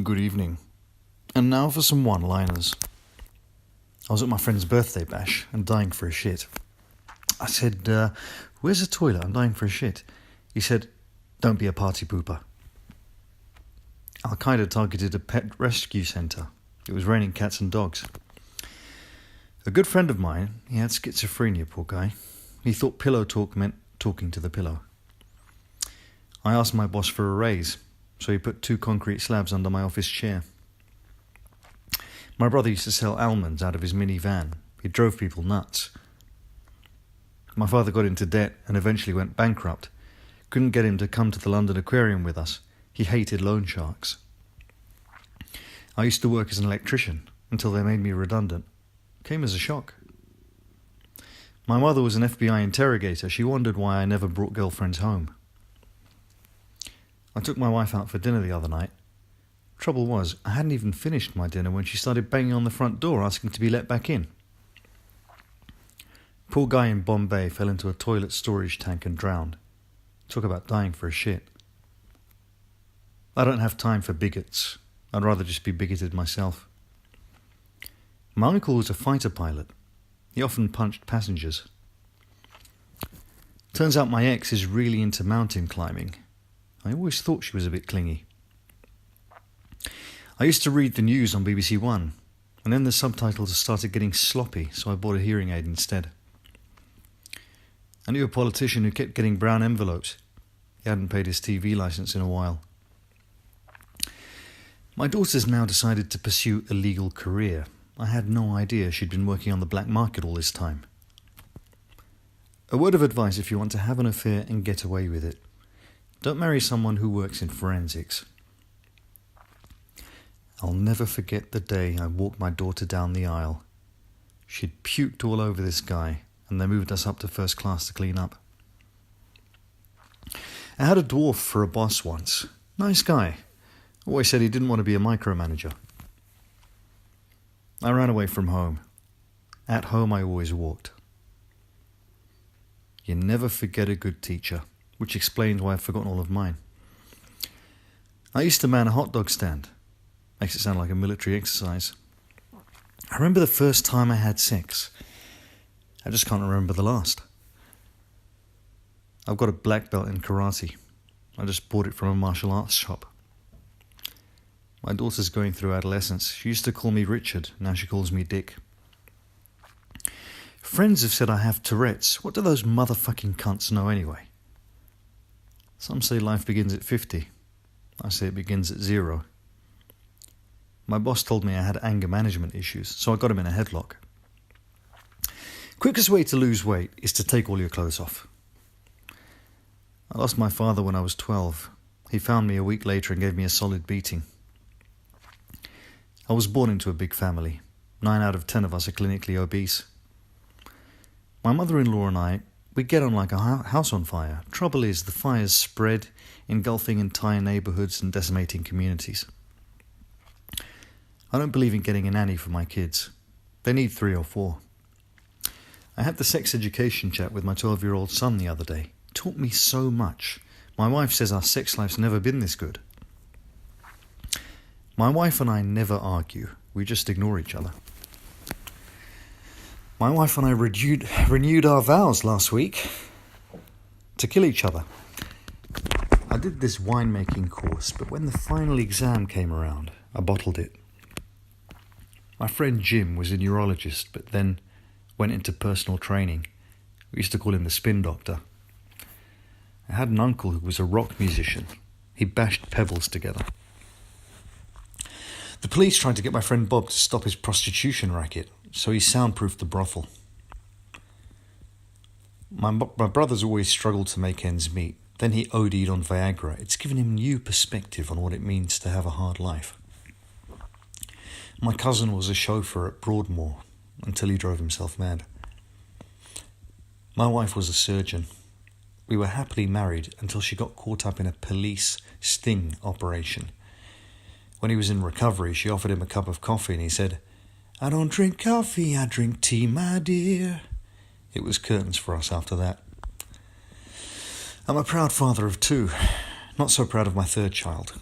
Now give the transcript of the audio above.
Good evening. And now for some one-liners. I was at my friend's birthday bash and dying for a shit. I said, where's the toilet? I'm dying for a shit. He said, don't be a party pooper. Al-Qaeda targeted a pet rescue centre. It was raining cats and dogs. A good friend of mine, he had schizophrenia, poor guy. He thought pillow talk meant talking to the pillow. I asked my boss for a raise, so he put 2 concrete slabs under my office chair. My brother used to sell almonds out of his minivan. He drove people nuts. My father got into debt and eventually went bankrupt. Couldn't get him to come to the London Aquarium with us. He hated loan sharks. I used to work as an electrician until they made me redundant. Came as a shock. My mother was an FBI interrogator. She wondered why I never brought girlfriends home. I took my wife out for dinner the other night. Trouble was, I hadn't even finished my dinner when she started banging on the front door asking to be let back in. Poor guy in Bombay fell into a toilet storage tank and drowned. Talk about dying for a shit. I don't have time for bigots. I'd rather just be bigoted myself. My uncle was a fighter pilot. He often punched passengers. Turns out my ex is really into mountain climbing. I always thought she was a bit clingy. I used to read the news on BBC One, and then the subtitles started getting sloppy, so I bought a hearing aid instead. I knew a politician who kept getting brown envelopes. He hadn't paid his TV licence in a while. My daughter's now decided to pursue a legal career. I had no idea she'd been working on the black market all this time. A word of advice if you want to have an affair and get away with it. Don't marry someone who works in forensics. I'll never forget the day I walked my daughter down the aisle. She'd puked all over this guy, and they moved us up to first class to clean up. I had a dwarf for a boss once. Nice guy. Always said he didn't want to be a micromanager. I ran away from home. At home I always walked. You never forget a good teacher, which explains why I've forgotten all of mine. I used to man a hot dog stand. Makes it sound like a military exercise. I remember the first time I had sex. I just can't remember the last. I've got a black belt in karate. I just bought it from a martial arts shop. My daughter's going through adolescence. She used to call me Richard, now she calls me Dick. Friends have said I have Tourette's. What do those motherfucking cunts know anyway? Some say life begins at 50. I say it begins at 0. My boss told me I had anger management issues, so I got him in a headlock. Quickest way to lose weight is to take all your clothes off. I lost my father when I was 12. He found me a week later and gave me a solid beating. I was born into a big family. 9 out of 10 of us are clinically obese. My mother-in-law and I, we get on like a house on fire. Trouble is, the fires spread, engulfing entire neighbourhoods and decimating communities. I don't believe in getting a nanny for my kids. They need 3 or 4. I had the sex education chat with my 12-year-old son the other day. It taught me so much. My wife says our sex life's never been this good. My wife and I never argue. We just ignore each other. My wife and I renewed our vows last week to kill each other. I did this winemaking course, but when the final exam came around, I bottled it. My friend Jim was a neurologist, but then went into personal training. We used to call him the spin doctor. I had an uncle who was a rock musician. He bashed pebbles together. The police tried to get my friend Bob to stop his prostitution racket, so he soundproofed the brothel. My brother's always struggled to make ends meet. Then he OD'd on Viagra. It's given him new perspective on what it means to have a hard life. My cousin was a chauffeur at Broadmoor until he drove himself mad. My wife was a surgeon. We were happily married until she got caught up in a police sting operation. When he was in recovery, she offered him a cup of coffee and he said, "I don't drink coffee, I drink tea, my dear." It was curtains for us after that. I'm a proud father of 2. Not so proud of my 3rd child.